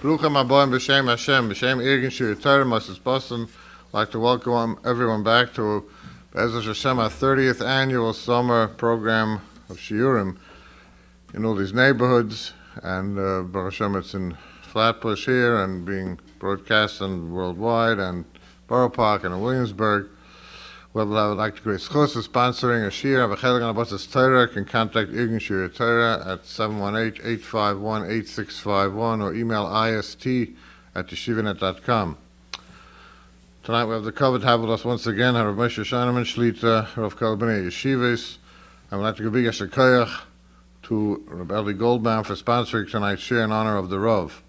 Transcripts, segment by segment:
Bruchem Aboim B'Shem Hashem, B'Shem Irgin Shir Torah, Moses Boston. I'd like to welcome everyone back to Be'ezras Hashem, our 30th annual summer program of Shiurim in all these neighborhoods. And Baruch Hashem, it's in Flatbush here and being broadcast worldwide, and Borough Park and in Williamsburg. Well, I would like to greet Schos is sponsoring a shir of a chelik on Abbas Torah. Can contact Irgin Shir Torah at 718-851-8651 or email ist@yeshivanet.com. Tonight we have the covered to have with us once again Rabbi Moshe Scheinerman Shlita, Rav Kollel Bnei Hayeshivos. I would like to give big yashar to Rabbi Eli Goldbaum for sponsoring tonight's shir in honor of the Rav.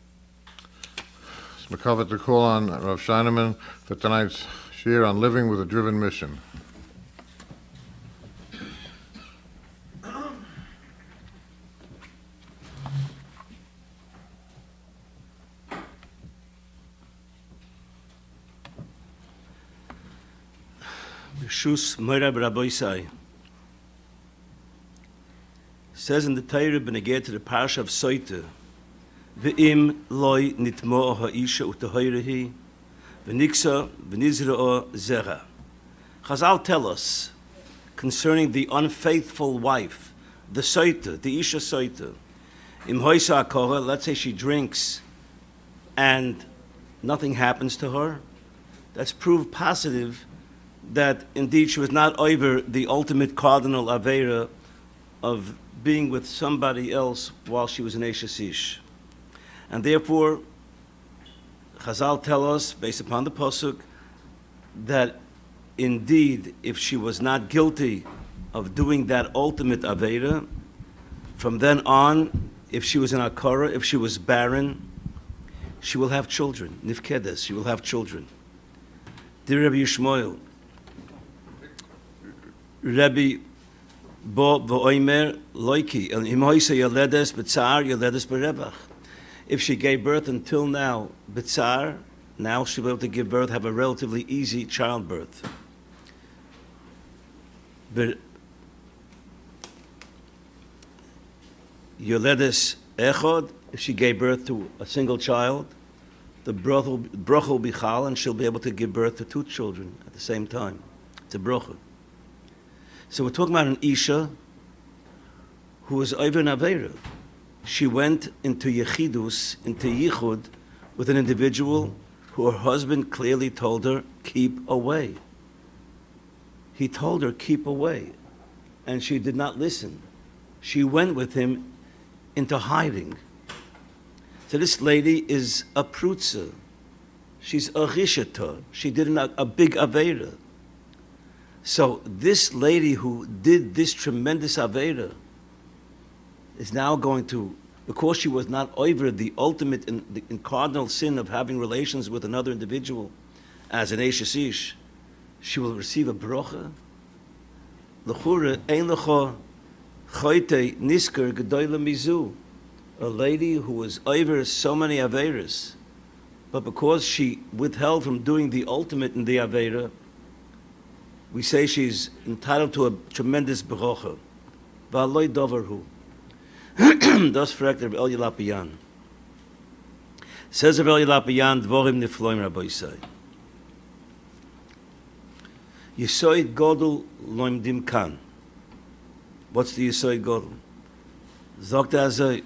It's my cover to call on Rav Scheinerman for tonight's shir on living with a driven mission. Shus Moirab Rabboisai says in the Torah beneged to the parsha of Soite, Ve'im loy nitmo ha'isha utahoyrehi, Ve'niksa v'nizra'o zera. Chazal tell us concerning the unfaithful wife, the Soite, the Isha Soite. Im hoisa akora, let's say she drinks and nothing happens to her. That's proof positive that indeed she was not over the ultimate cardinal avera of being with somebody else while she was an Eishes Ish. And therefore, Chazal tell us, based upon the Pasuk, that indeed, if she was not guilty of doing that ultimate avera, from then on, if she was an Akara, if she was barren, she will have children. Nifkedes, she will have children. Dear Rabbi Yishmael, Rabbi Bo Voimer Loiki, Himoisa Yoledes B'Tzar, Yoledes B'Revach. If she gave birth until now, B'Tzar, now she'll be able to give birth, have a relatively easy childbirth. But Yoledes Echod, if she gave birth to a single child, the bracha will be chal, and she'll be able to give birth to two children at the same time. It's a bracha. So we're talking about an Isha who was over an Aveira. She went into Yechidus, into Yichud, with an individual who her husband clearly told her, keep away. He told her, keep away. And she did not listen. She went with him into hiding. So this lady is a prutza. She's a rishata. She did a big Aveira. So this lady who did this tremendous Avera is now going to, because she was not over the ultimate and cardinal sin of having relations with another individual as an Eishes Ish, she will receive a brocha. L'chure ein lecha choyte nisker gedoyle mizu. A lady who was over so many Averas, but because she withheld from doing the ultimate in the Avera, we say she's entitled to a tremendous bracha. V'aloi dover hu. Das fragt Rabbi Elya Lapiyan. Says Rabbi Elya Lapiyan, dvorim nifloim Rabbi Yisai. Yisoid godel loim dim kan. What's the Yisoid godel? Zogt azay.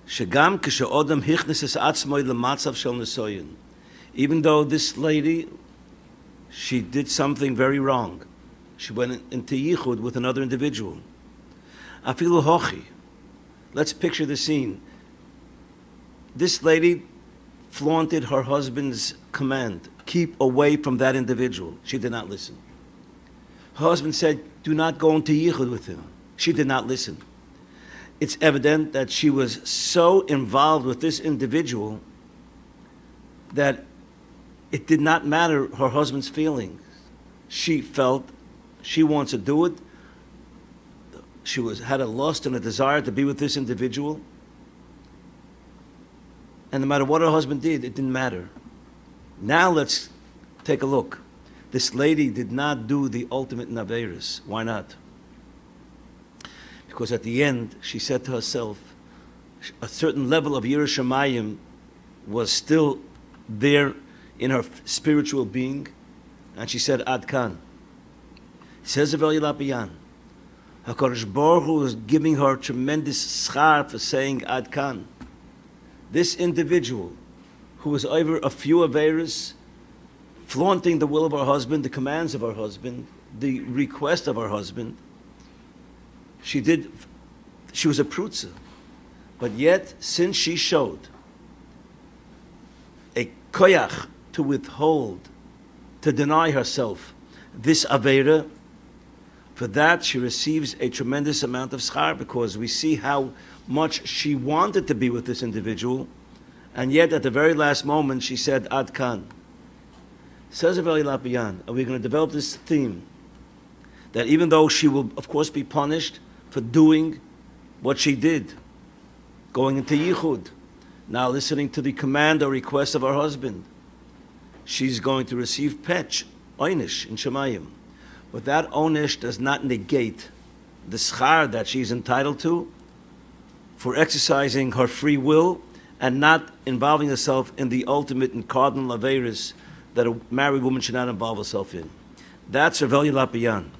Shegam kishe'odam hichnes es atzmoi lematzav shel nesoyin. Even though this lady, she did something very wrong. She went into yichud with another individual. Afilu hochi. Let's picture the scene. This lady flaunted her husband's command, keep away from that individual. She did not listen. Her husband said, do not go into yichud with him. She did not listen. It's evident that she was so involved with this individual that it did not matter her husband's feelings. She felt she wants to do it. She had a lust and a desire to be with this individual. And no matter what her husband did, it didn't matter. Now let's take a look. This lady did not do the ultimate Naveris. Why not? Because at the end, she said to herself, a certain level of Yiras Shamayim was still there in her spiritual being, and she said, Ad Kan. Says Rabbi Lapian, HaKadosh Baruch Hu is giving her tremendous schar for saying Ad Kan. This individual who was over a few Averas, flaunting the will of her husband, the commands of her husband, the request of her husband, she was a prutza. But yet, since she showed a koyach to withhold, to deny herself this Avera, for that she receives a tremendous amount of schar, because we see how much she wanted to be with this individual, and yet at the very last moment she said, Ad Kan. Says Rabbi Lapian, and we're going to develop this theme, that even though she will, of course, be punished for doing what she did, going into Yichud, now listening to the command or request of her husband, she's going to receive petch, oynish, in Shemayim. But that oynish does not negate the schar that she's entitled to for exercising her free will and not involving herself in the ultimate and cardinal averis that a married woman should not involve herself in. That's Rav Lapian.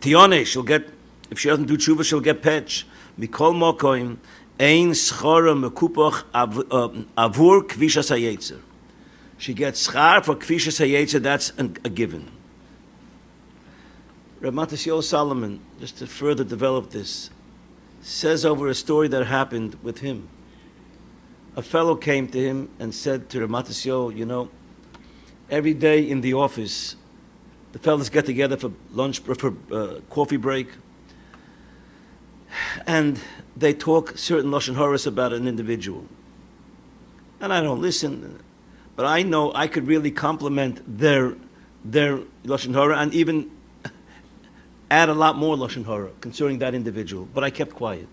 Tione, she'll get, if she doesn't do tshuva, she'll get petch. Mikol mokoim, ein schara mekupach avur kvishas hayetzer. She gets schar for kvishas hayetzer, that's a given. Rav Matisyahu Solomon, just to further develop this, says over a story that happened with him. A fellow came to him and said to Rav Matisyahu, you know, every day in the office, the fellows get together for lunch, for coffee break, and they talk certain Lashon Haras about an individual. And I don't listen, but I know I could really compliment their Lashon Hara and even add a lot more Lashon Hara concerning that individual. But I kept quiet.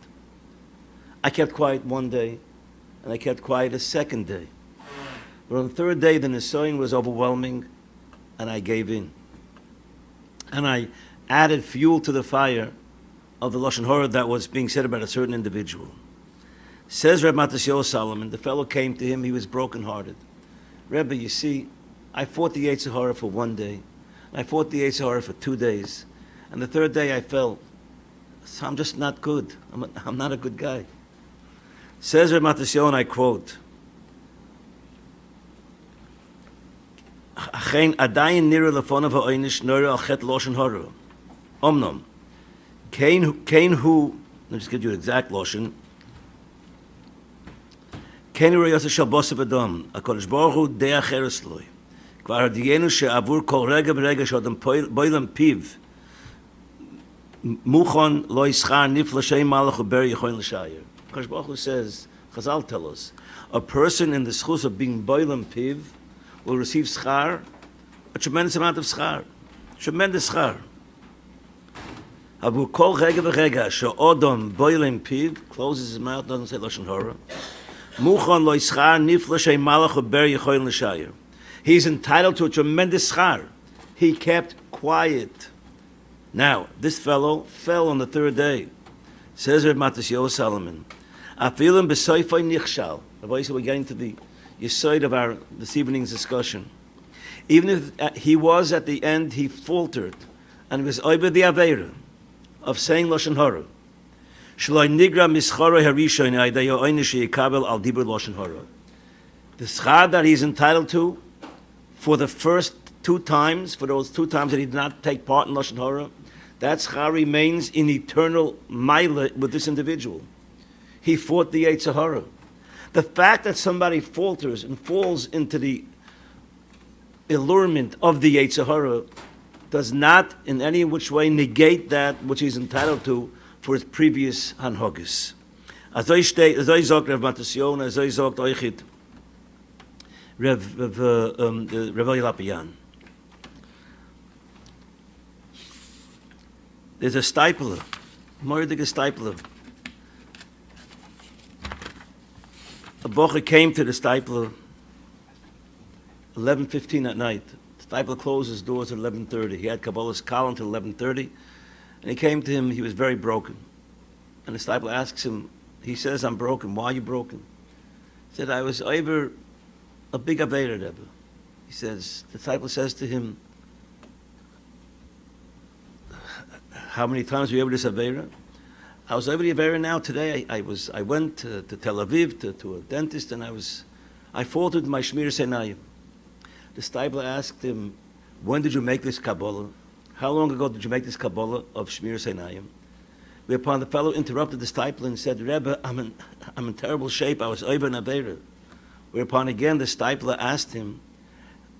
I kept quiet one day, and I kept quiet a second day. But on the third day, the Nisayon was overwhelming, and I gave in. And I added fuel to the fire of the Lashon Hara that was being said about a certain individual. Says Reb Matisyahu Solomon, the fellow came to him, he was brokenhearted. Rebbe, you see, I fought the Yetzer Hara for one day, and I fought the Yetzer Hara for 2 days, and the third day I fell. So I'm just not good. I'm not a good guy. Says Reb Matisyahu, and I quote, Achein adayin nira lefonav ha'oynish nira al chet Lashon Hara. Omnom. Kain hu, let me just give you an exact Lashon. Kain hu reyasa shal bosav adam. HaKadosh Baruch Hu dea cheres loi. Kvar hadiyenu she'avur kol rega v'rega she'adam boilam piv. Muchon lo yischar nifla she'im malach u'ber yichoin l'shayir. HaKadosh Baruch Hu says, Chazal tell us, a person in the schus of being boilam piv will receive schar, a tremendous amount of schar. Tremendous schar. Abu kol rega v'rega she'odom boilam piv, closes his mouth, doesn't say Lashon Hara. Muchon lo yischar nifla she'im malach u'ber yichoin l'shayir. He's entitled to a tremendous schar. He kept quiet. Now, this fellow fell on the third day. Says Reb Matisyahu Solomon, Afilim b'soifai nichshal. We're getting to the yesod of this evening's discussion. Even if he was at the end, he faltered, and was over the aveira of saying Lashon Hara. Shloi nigra mischara harishon aidayo oynish yikabel al dibur Lashon Hara. The schar that he's entitled to for the first 2 times, for those 2 times that he did not take part in Lashon Hara, that schar remains in eternal maila with this individual. He fought the Yetzer Hara. The fact that somebody falters and falls into the allurement of the Yetzer Hara does not in any which way negate that which he's entitled to for his previous hanhogis. Azoi sagt Rav Matisyahu, azoi sagt Oichid Rav Lapian. There's a stipul, Mordig stipul. A bocher came to the stipul 11:15 at night. The stipul closed his doors at 11:30. He had Kabbalah's call until 11:30, and he came to him. He was very broken, and the stipul asks him, He says, I'm broken. Why are you broken? He said, I was over a big Aveira, Rebbe. He says, the disciple says to him, how many times were you over this Aveira? I was over the Aveira now. Today I went to Tel Aviv to a dentist, and I faltered my Shmir Senayim. The disciple asked him, when did you make this Kabbalah? How long ago did you make this Kabbalah of Shmir Senayim? Whereupon the fellow interrupted the disciple and said, Rebbe, I'm in terrible shape. I was over in Aveira. Whereupon again the disciple asked him,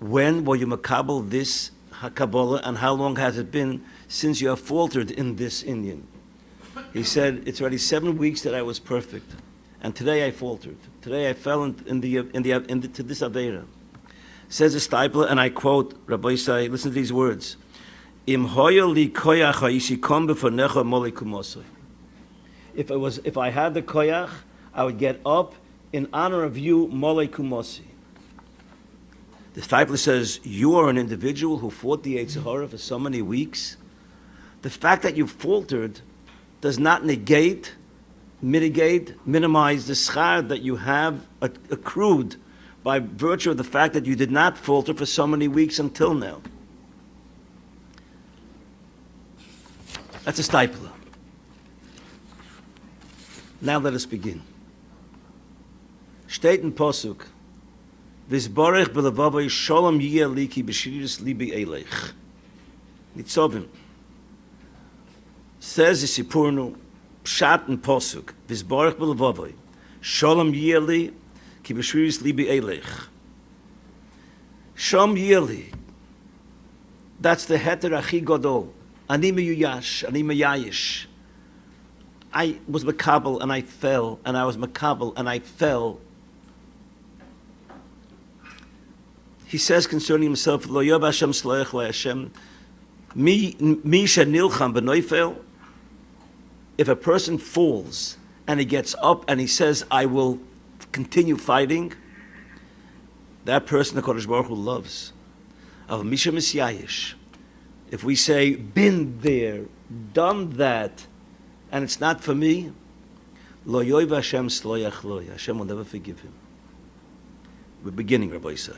when were you makabel this Kabbalah, and how long has it been since you have faltered in this Indian? He said, it's already 7 weeks that I was perfect, and today I faltered. Today I fell into this Aveira. Says the stipul, and I quote, Rabbi Say, listen to these words. If I had the koyach, I would get up in honor of you, molei kumosi. The disciple says, you are an individual who fought the Yetzer Hara for so many weeks. The fact that you faltered does not negate, mitigate, minimize the schar that you have accrued by virtue of the fact that you did not falter for so many weeks until now. That's a stipul. Now let us begin. Steht in Posuk, V'zborech b'levavoi sholom yiyeh li ki b'shirius libi eilech. Nitzovim. Says the Sipurnu, Pshat in Posuk, V'zborech b'levavoi sholom yiyeh li ki b'shirius libi eilech. Sholom yiyeh li. That's the heter achi godol. Ani meyuyash, ani meyayish. I was makabel and I fell, and I was makabel and I fell. He says concerning himself, Lo yov Hashem sloach lo Hashem, mi shenilcham b'noifel. If a person falls and he gets up and he says, I will continue fighting, that person the Kodesh Baruch Hu loves. Av misha misyayish. If we say, been there, done that, and it's not for me, lo yoiv Hashem sloyach lo, Hashem will never forgive him. We're beginning, Rabbi Say.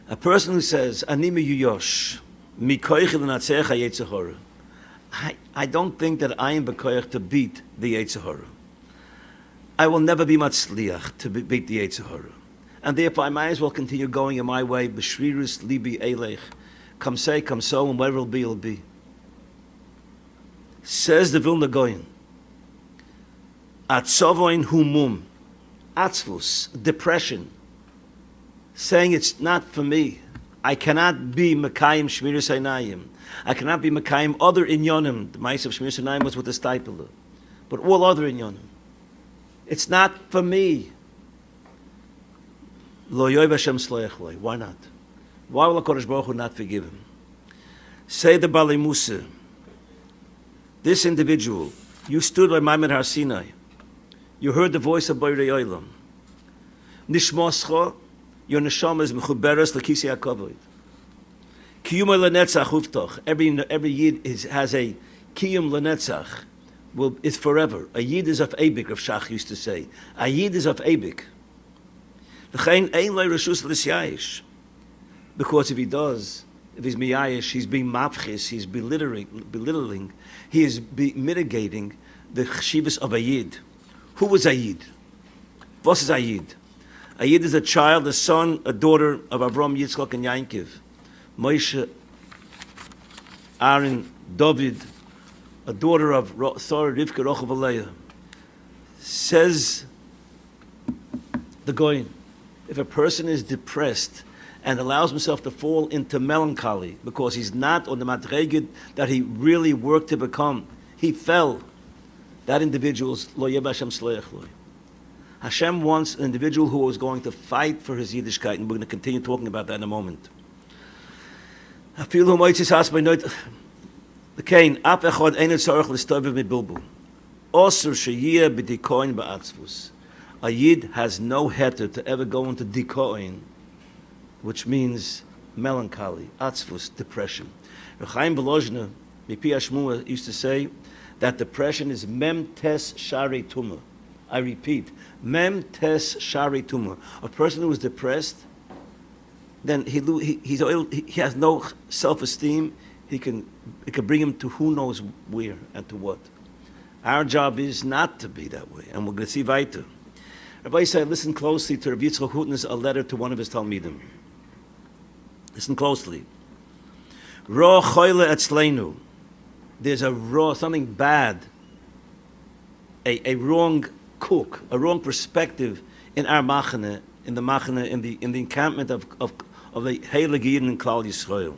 A person who says, ani meyuyosh, mikoich l'natzech ha-Yetzer Hara. I don't think that I am bekoich to beat the Yetzer Hara. I will never be matzliach to beat the Yetzer Hara. And therefore I might as well continue going in my way, b'shrirus libi eilech. Come say, come so, and whatever it'll be. Says the Vilna Goyen, Atzovoin humum, atzvus, depression, saying it's not for me. I cannot be Mekayim Shmiras Einayim. I cannot be Mekayim other inyonim. The mice of Shmiras Einayim was with the stipul, but all other inyonim. It's not for me. Lo yoiv Hashem sloyach lo. Why not? Why will HaKadosh Baruch Hu not forgive him? Say the Balei Musa, this individual, you stood by Maimed Har Sinai. You heard the voice of Borei Olam. Nishmoscha, your neshama is mechuberes l'kisei hakavod. Kiyum lenetzach uvtach. Every yid has a kiyum lenetzach, is forever. A yid is of Abik, Rav Shach used to say. A yid is of Abik. L'chein ein lo reshus l'syayish. Because if he does, if he's miyayish, he's being mafchis, he's belittling, he is mitigating the chshivas of a yid. Who was a yid? What is a yid? A yid is a child, a son, a daughter of Avram, Yitzchak, and Yaakov. Moshe, Aaron, David, a daughter of Sarah, Rivka, Rochav, Aleah. Says the Goyen, if a person is depressed and allows himself to fall into melancholy because he's not on the madreged that he really worked to become, he fell, that individual's lo yeb Hashem sloyach lo. Hashem wants an individual who is going to fight for his Yiddishkeit, and we're going to continue talking about that in a moment. The Kain, ap echad ein tzarich l'stovev mibilbu. Osur sheyeh b'dikoin ba'atzvus. A yid has no heter to ever go into dikoin, which means melancholy, atzvus, depression. Rechaim Volozhiner, Mipi Hashmua, used to say that depression is mem tes shari tumah. I repeat, mem tes shari tumah. A person who is depressed, then he has no self-esteem. It can bring him to who knows where and to what. Our job is not to be that way, and we're going to see weiter. Rabbi said, listen closely to Rabbi Yitzchak Hutner's a letter to one of his talmidim. Listen closely. Ra choyle etzleinu. There's something bad, a wrong cook, a wrong perspective in our machane, in the encampment of the Heilige Yidden in Klal Yisrael.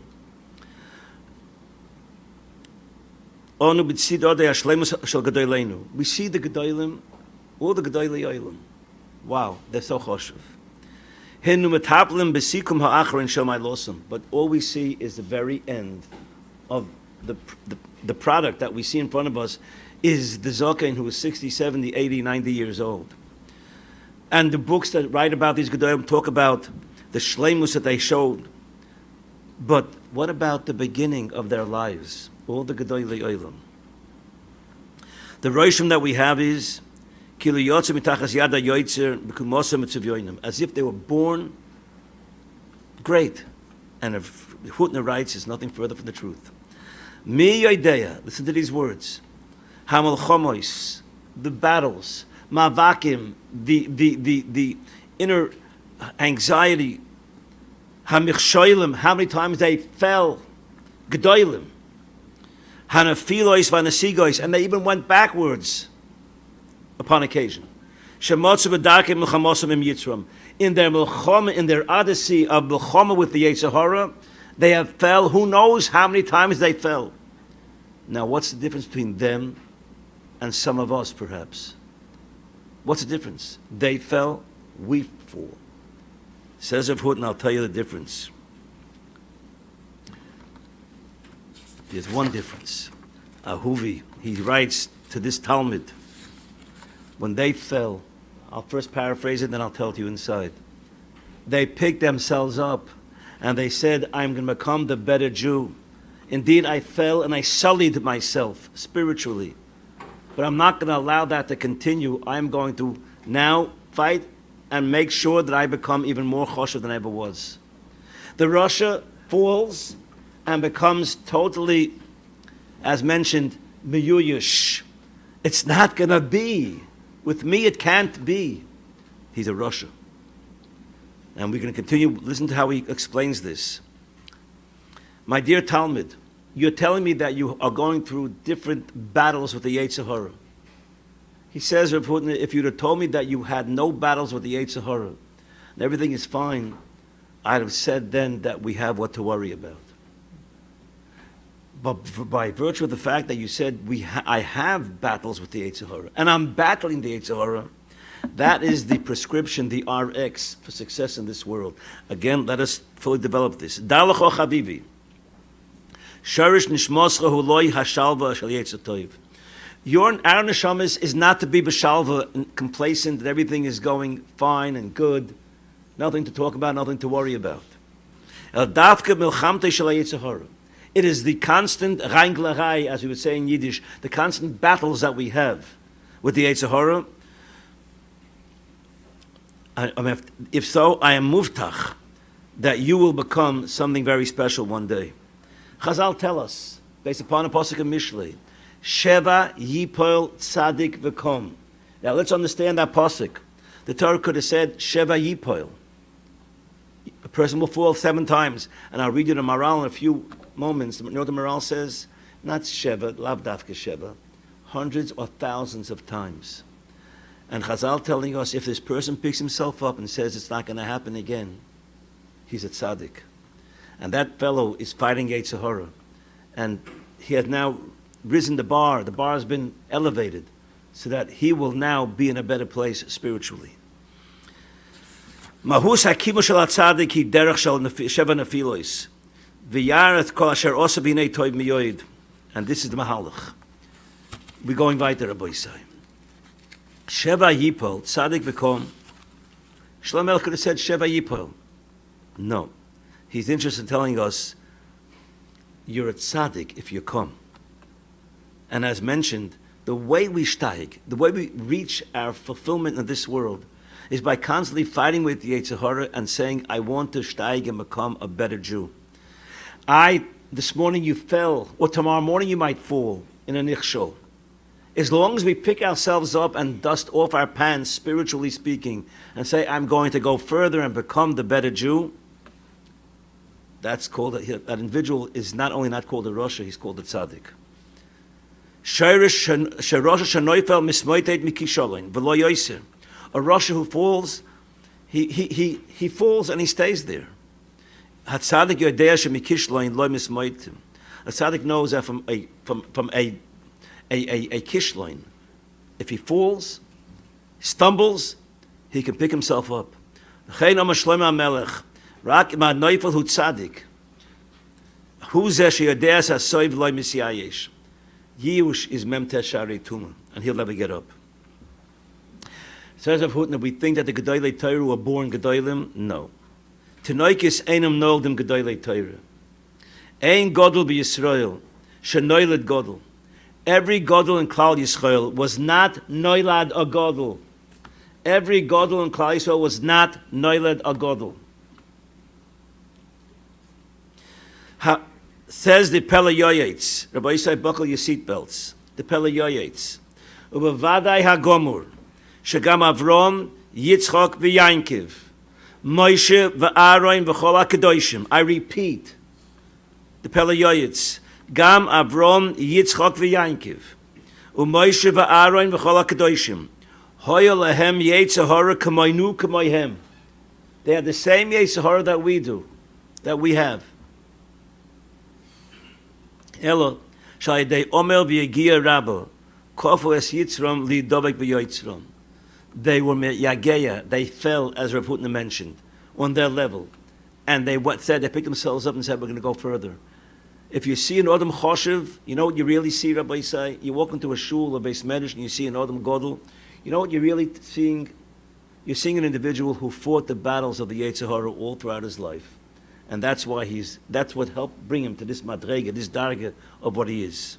We see the Gedolim, all the Gedolei Olam. Wow, they're so choshev. But all we see is the very end of the product that we see in front of us is the Zokain who is 60, 70, 80, 90 years old. And the books that write about these Gedolim talk about the shleimus that they showed. But what about the beginning of their lives? All the Gedolei Olam. The roshim that we have is as if they were born great. And if Hutner writes, it's nothing further from the truth. Mi yodeya, listen to these words. Hamalchomois, the battles, mavakim, the inner anxiety, hamichshoilim, how many times they fell, gedolim, hanafilois vanasigois, and they even went backwards upon occasion. Shemotzu b'darkim milchamosim im yitzram. In their milchama, in their odyssey of milchama with the Yetzer Hara, they have fell. Who knows how many times they fell? Now, what's the difference between them and some of us, perhaps? What's the difference? They fell, we fall. Says Rav Hutton, I'll tell you the difference. There's one difference. Ahuvi, he writes to this Talmud, when they fell, I'll first paraphrase it, then I'll tell it to you inside. They picked themselves up and they said, I'm going to become the better Jew. Indeed, I fell and I sullied myself spiritually. But I'm not going to allow that to continue. I'm going to now fight and make sure that I become even more choshev than I ever was. The Russia falls and becomes totally, as mentioned, miyuyish. It's not going to be. With me, it can't be. He's a Russia. And we're going to continue. Listen to how he explains this. My dear Talmud, you're telling me that you are going through different battles with the Yetzer Hara. He says, Rav Hutner, if you'd have told me that you had no battles with the Yetzer Hara and everything is fine, I'd have said then that we have what to worry about. But by virtue of the fact that you said I have battles with the Yetzer Hara, and I'm battling the Yetzer Hara, that is the prescription, the RX for success in this world. Again, let us fully develop this. Dalacho Chavivi. Sharish nishmoscha huloi hashalva shal Yetzer Tov. Our neshamas is not to be b'shalva and complacent that everything is going fine and good, nothing to talk about, nothing to worry about. El davka milchamte shal Yetzer Hara. It is the constant reinglerei, as we would say in Yiddish, the constant battles that we have with the Yetzer Hara. If so, I am muftach that you will become something very special one day. Chazal tell us, based upon a pasuk in Mishlei, Sheva yipol sadic v'kom. Now let's understand that pasuk. The Torah could have said Sheva yipol. A person will fall 7 times, and I'll read you the Maral in a few moments. You know what the Maral says? Not Sheva, lav dafka Sheva, hundreds or thousands of times. And Chazal telling us if this person picks himself up and says it's not going to happen again, he's a tzaddik. And that fellow is fighting Yetzer Hara. And he has now risen the bar. The bar has been elevated so that he will now be in a better place spiritually. Mahus hakimu shel tzaddik hi derech shel sheva nefilos. V'yaret kol asher osa b'nei toiv miyoid. And this is the mahalach. We're going weiter, Rabbi Yisai. Sheva yipol, tzaddik v'kom. Shlomo could have said Sheva yipol. No. He's interested in telling us, you're a tzaddik if you come. And as mentioned, the way we steig, the way we reach our fulfillment in this world, is by constantly fighting with the Yetzer Hara and saying, I want to steig and become a better Jew. This morning you fell, or tomorrow morning you might fall in a nichshol. As long as we pick ourselves up and dust off our pants, spiritually speaking, and say, I'm going to go further and become the better Jew, that's called, that individual is not only not called a Rasha, he's called a tzaddik. A Rasha who falls, he falls and he stays there. A tzaddik knows that from a kishloin, if he falls, stumbles, he can pick himself up. Yiush is memtesh shari tuma, and he'll never get up. Says of Hutner, we think that the Gedolei Torah were born Gedolim. No. Tenoikis einam noldim Gedolei Torah. Ein Godel b'Yisrael, shenoiled Godel. Every Godel in Klal Yisrael was not noilad a Godel. Every Godel in Klal Yisrael was not noilad a Godel. Says the Pele Yoyetz, Rabbi Yisai, buckle your seatbelts. The Pele Yoyetz. Ubavadai HaGomur, Shagam Avrom, Yitzchok v'Yankiv, Moshe v'Aaron v'chol HaKadoshim. I repeat, the Pele Yoyetz, Gam Avrom, Yitzchok v'Yankiv, Moshe v'Aaron v'chol HaKadoshim, Hoya lehem Yetzer Hara k'moinu k'moihem. They have the same Yetzer Hara that we do, that we have. Elo, Shaydei Omer v'Yegia Rabbo, Kofu es Yitzram li Dovek v'Yoitzram. They were Yageya, they fell, as Rav Hutner mentioned, on their level. And they they picked themselves up and said, we're going to go further. If you see an Odom Choshev, you know what you really see, Rabbi Yisai? You walk into a shul or Beis Medrash and you see an Odom Godel, you know what you're really seeing? You're seeing an individual who fought the battles of the Yetzer Hara all throughout his life. And that's why that's what helped bring him to this madrega, this darga of what he is.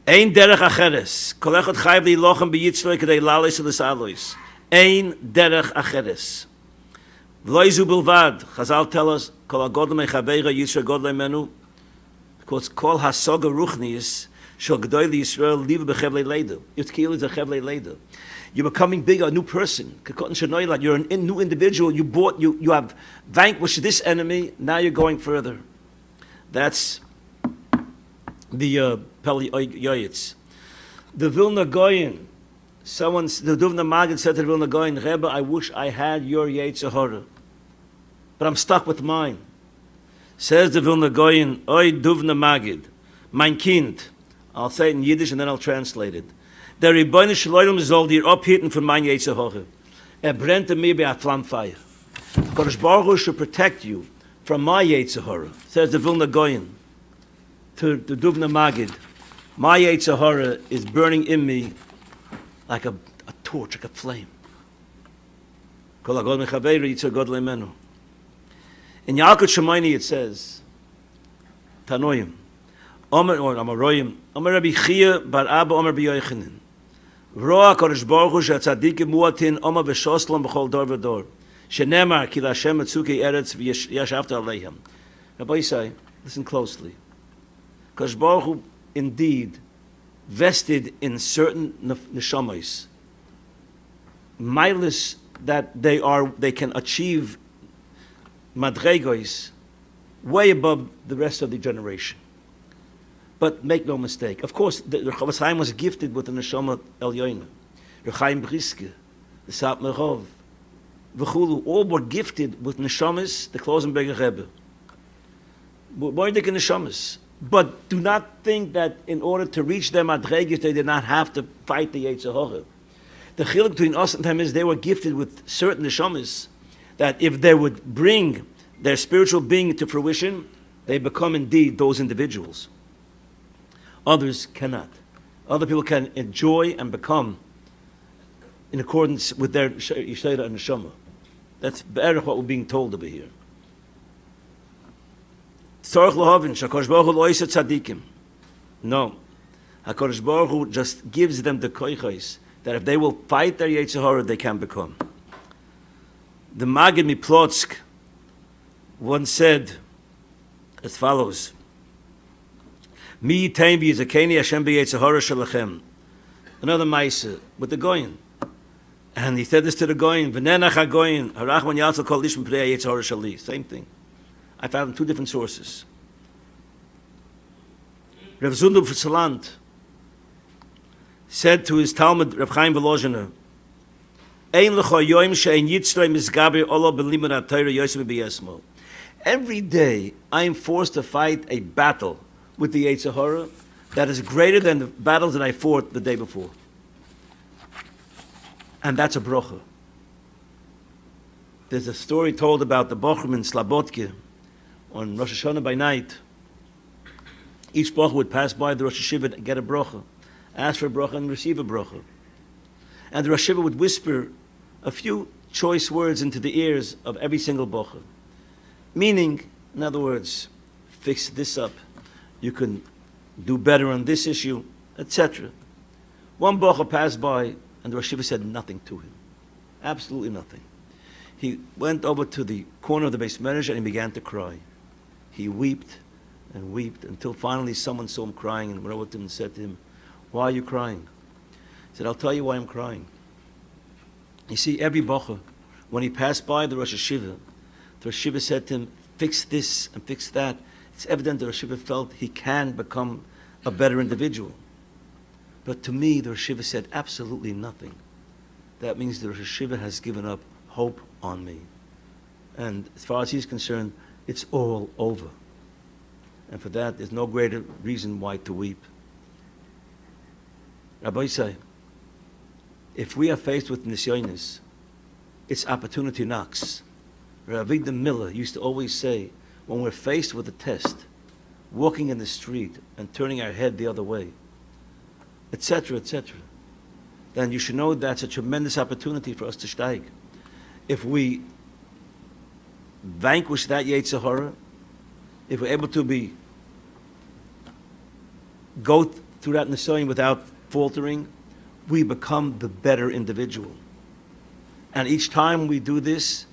Ein derech acheres. Kol echad chayv li'lochem b'yitzroi k'dei lales u'les alois. Ein derech acheres. V'loi zu bilvad. Chazal tell us, kol hagodl mechaveira yitzroi godl menu. Because kol hasoga ruchnius shel g'doi li'Yisrael liva b'chevlei leida. Yitzkiel is a chevlei leida. You're becoming bigger, a new person. You're a new individual. You have vanquished this enemy. Now you're going further. That's the Pele Yoyetz. The Vilna Goyen. The Duvna Magid said to the Vilna Goyen, Rebbe, I wish I had your Yetzer Hara, but I'm stuck with mine. Says the Vilna Goyen, Oy Duvna Magid, mein Kind. I'll say it in Yiddish and then I'll translate it. Der Rebbeinu Shloim soll dir abhitten von mein Yetzer Hara. Brennt mir bei a Flammfire. Kodesh Baruch Hu should protect you from my Yetzer Hara, says the Vilna Goyen to the Duvna Magid. My Yetzer Hara is burning in me like a torch, like a flame. Kol hagod mechaveira Yitzer God le'menu. In Yalkut Shemaini it says, Tanoim, Omer or Amaroyim, Omer Rabbi Chia bar Abba Omer b'Yochanan. Roa Kodesh Baruch Hu she'tzadikim muatin Omer v'shoslam b'chol dor v'dor. Shenemar ki l'Hashem etzukei eretz v'yashavta aleihem. Rabbi Yisai, listen closely. Kodesh Baruch Hu indeed vested in certain neshamas, milas that they can achieve madregos way above the rest of the generation. But make no mistake. Of course, the Chavos Chaim was gifted with the neshama elyoina. Rechaim Briske, the Sat Merov, V'chulu, all were gifted with neshamas, the Klosenberger Rebbe. Moedik neshamas. But do not think that in order to reach their madregos, they did not have to fight the Yetzer Hara. The chiluk between us and them is they were gifted with certain neshamas that if they would bring their spiritual being to fruition, they become indeed those individuals. Others cannot. Other people can enjoy and become in accordance with their Yisrael and Neshama. That's better what we're being told over here. No. HaKadosh Baruch Hu just gives them the koichos that if they will fight their Yetzer Hara, they can become. The Maggid Miplotsk once said as follows: Mi yitain v'yizakeni Hashem b'Yetzer Hara shalachem. Another Maisa with the Goyin. And he said this to the Goyin, V'nenach ha-Goyin, harachman yatzal kol ish m'prei Yetzer Hara shali. Same thing. I found two different sources. Rav Zundel Fritzeland said to his Talmud, Rav Chaim Volozhiner, Ein lecho yoim she'ein yitzrei misgaber olo b'limud ha-Torah yosem b'yesmo. Every day I am forced to fight a battle with the Yetzer Hara that is greater than the battles that I fought the day before. And that's a brocha. There's a story told about the Bochum in Slabotke on Rosh Hashanah by night. Each brocha would pass by the Rosh Hashiva and get a brocha, ask for a brocha and receive a brocha. And the Rosh Hashiva would whisper a few choice words into the ears of every single brocha. Meaning, in other words, fix this up, you can do better on this issue, etc. One brocha passed by and the Rosh Hashiva said nothing to him. Absolutely nothing. He went over to the corner of the Beis Medrash and he began to cry. He wept and wept until finally someone saw him crying and went over to him and said to him, "Why are you crying?" He said, "I'll tell you why I'm crying. You see, every bocha, when he passed by the Rosh Hashiva, the Rosh Hashiva said to him, fix this and fix that. It's evident the Rosh Hashiva felt he can become a better individual. But to me, the Rosh Hashiva said absolutely nothing. That means the Rosh Hashiva has given up hope on me. And as far as he's concerned, it's all over. And for that, there's no greater reason why to weep." Rabbi say, if we are faced with nisyonis, it's opportunity knocks. Rabbi Miller used to always say, when we're faced with a test, walking in the street and turning our head the other way, etc., etc., then you should know that's a tremendous opportunity for us to steig. If we vanquish that Yetzer Hara, if we're able to go through that nisayon without faltering, we become the better individual. And each time we do this,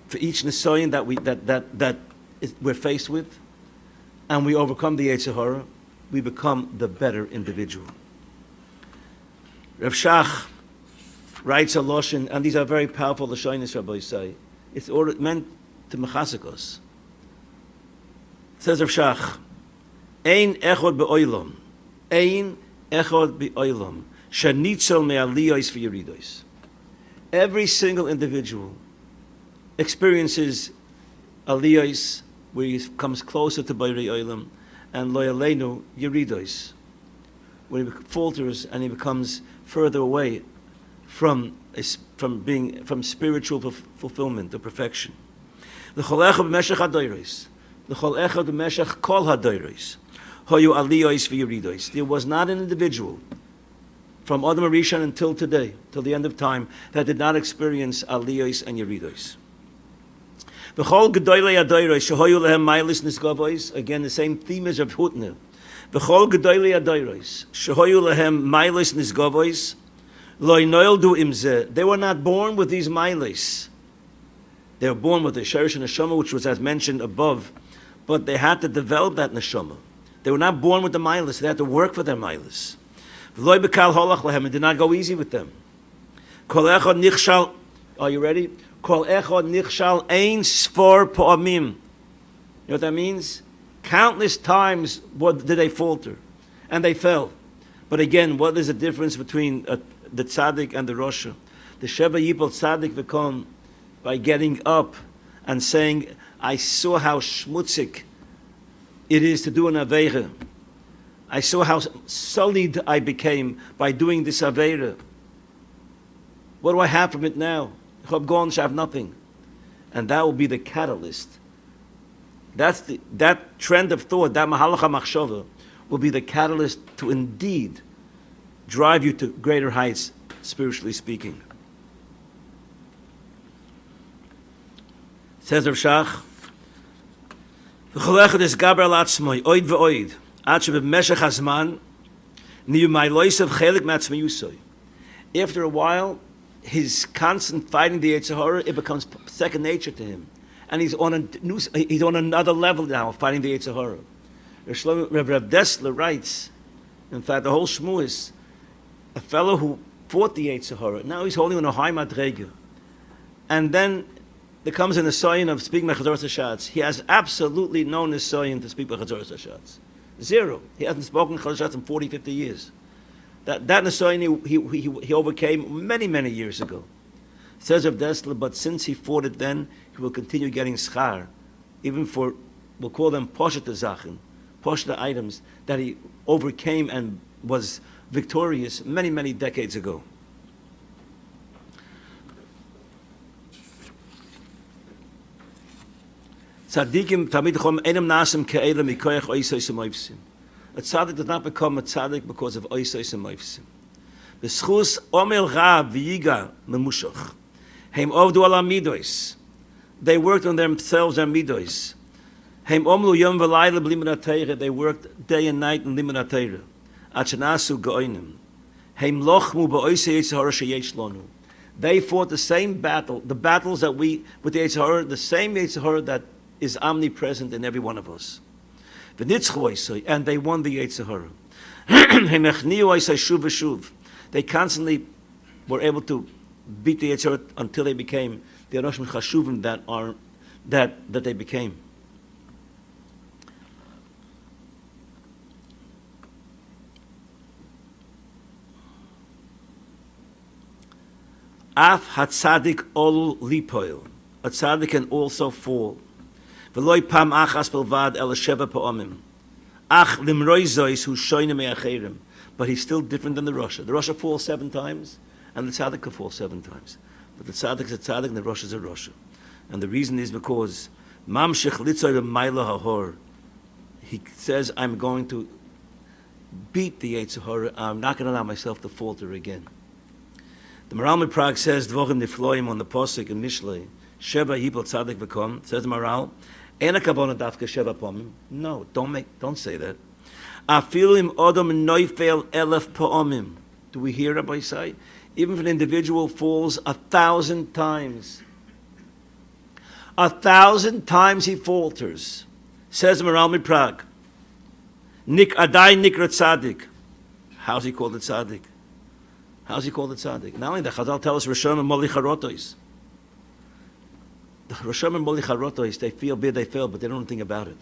for each nisayon that we're faced with, and we overcome the Yetzer Hara, we become the better individual. Rav Shach writes a lashon, and these are very powerful lashonis, Rabbi say. It's meant to mechasek us. Says Rav Shach, Ein echod be'olam, Ein echod be'olam, shenitzel me'aliyos v'yeridos. Every single individual experiences aliyos, where he comes closer to Borei Olam, and lo yaleinu yeridos, where he falters and he becomes further away from spiritual fulfillment or perfection. L'chol echad b'meshech hadoros, l'chol echad b'meshech kol hadoros, hoyu aliyos v'yeridos. There was not an individual from Adam Rishon until today, till the end of time, that did not experience aliyos and yeridos. V'chol gedolei hadoros shehoyu lehem mailis nisgavois. Again, the same theme as of Hutner. V'chol gedolei hadoros shehoyu lehem mailis nisgavois lo noildu imzeh. They were not born with these mailis. They were born with the sherish and neshama, which was as mentioned above, but they had to develop that neshama. They were not born with the mailis. They had to work for their mailis. V'loi bekal holach lehem. It did not go easy with them. Kol echad nichshal. Are you ready? Kol echad nichshal ein sfor po'amim. You know what that means? Countless times did they falter, and they fell. But again, what is the difference between the tzaddik and the Rosha? The Sheva Yipol tzaddik v'kom by getting up and saying, I saw how schmutzig it is to do an aveira. I saw how sullied I became by doing this aveira. What do I have from it now? I'm gone, I have nothing. And that will be the catalyst. That trend of thought, that mahalacha machshava, will be the catalyst to indeed drive you to greater heights, spiritually speaking. Says Rav Shach, "V'chol echad es gaber al atzmoi, oid ve'oid, ad sheb'meshech hazman, After a while, his constant fighting the Yetzer Hara, it becomes second nature to him. And he's on another level now, fighting the Yetzer Hara. Rav Dessler writes, in fact, the whole Shmuel is a fellow who fought the Yetzer Hara. Now he's holding on a high madrega. And then there comes an Nisayon of speaking Mechazoras Hashatz. He has absolutely no Nisayon to speak Mechazoras Hashatz. Zero. He hasn't spoken Mechazoras Hashatz in 40, 50 years. That Nisayon he overcame many, many years ago. Says Rav Dessler, but since he fought it then, he will continue getting schar, even for, we'll call them Poshta Zachen, Poshta items that he overcame and was victorious many, many decades ago. Tzadikim tamid chom enam nasim ke'ela mikoyach oisos u'moifsim. A tzaddik does not become a tzaddik because of oisos u'moifsim. B'schus omel ra v'yiga memushach. Heim ovdu ala midois. They worked on themselves and midois. Heim omlu yom v'layla b'limud HaTorah. They worked day and night in limud HaTorah. Ad shenasu ge'oinim. Heim lochmu ba'oisei Yetzer Hara sheyesh lonu. They fought the same battle, the battles that we, with the Yetzer Hara, the same Yetzer Hara that is omnipresent in every one of us. And they won the Yetzer Hara. They constantly were able to beat the Yetzer Hara until they became the Anoshim Chashuvim that they became. Af hatzadik ol lipoil. A tzaddik can also fall. V'loi pam achas belvad el sheva pa'omim. Ach limroi zois hu shoyne me'acherim. But he's still different than the Rasha. The Rasha falls 7 times, and the tzaddik can fall 7 times. But the tzaddik is a tzaddik, and the Rasha is a Rasha. And the reason is because mamshech litzoy b'mayla hahor. He says, I'm going to beat the Yetzer Hara. I'm not going to allow myself to falter again. The Maral Miprag says, Dvorim nifloim on the Posik in Mishlei, Sheva hipol tzaddik v'kom, says the Maral, Ena kavona dafka sheva pomim. No, don't say that. Afilim odom noifel elef pomim. Do we hear Rabbi say? Even if an individual falls 1,000 times, 1,000 times he falters. Says the Maral Miprag, Nik adai nikra tzaddik. How's he called a tzaddik? How's he called a tzaddik? Not only that, Chazal tell us Rishon and Moli Charotos. The Rishon and Moli Charotos, they feel bad, they fail, but they don't know anything about it.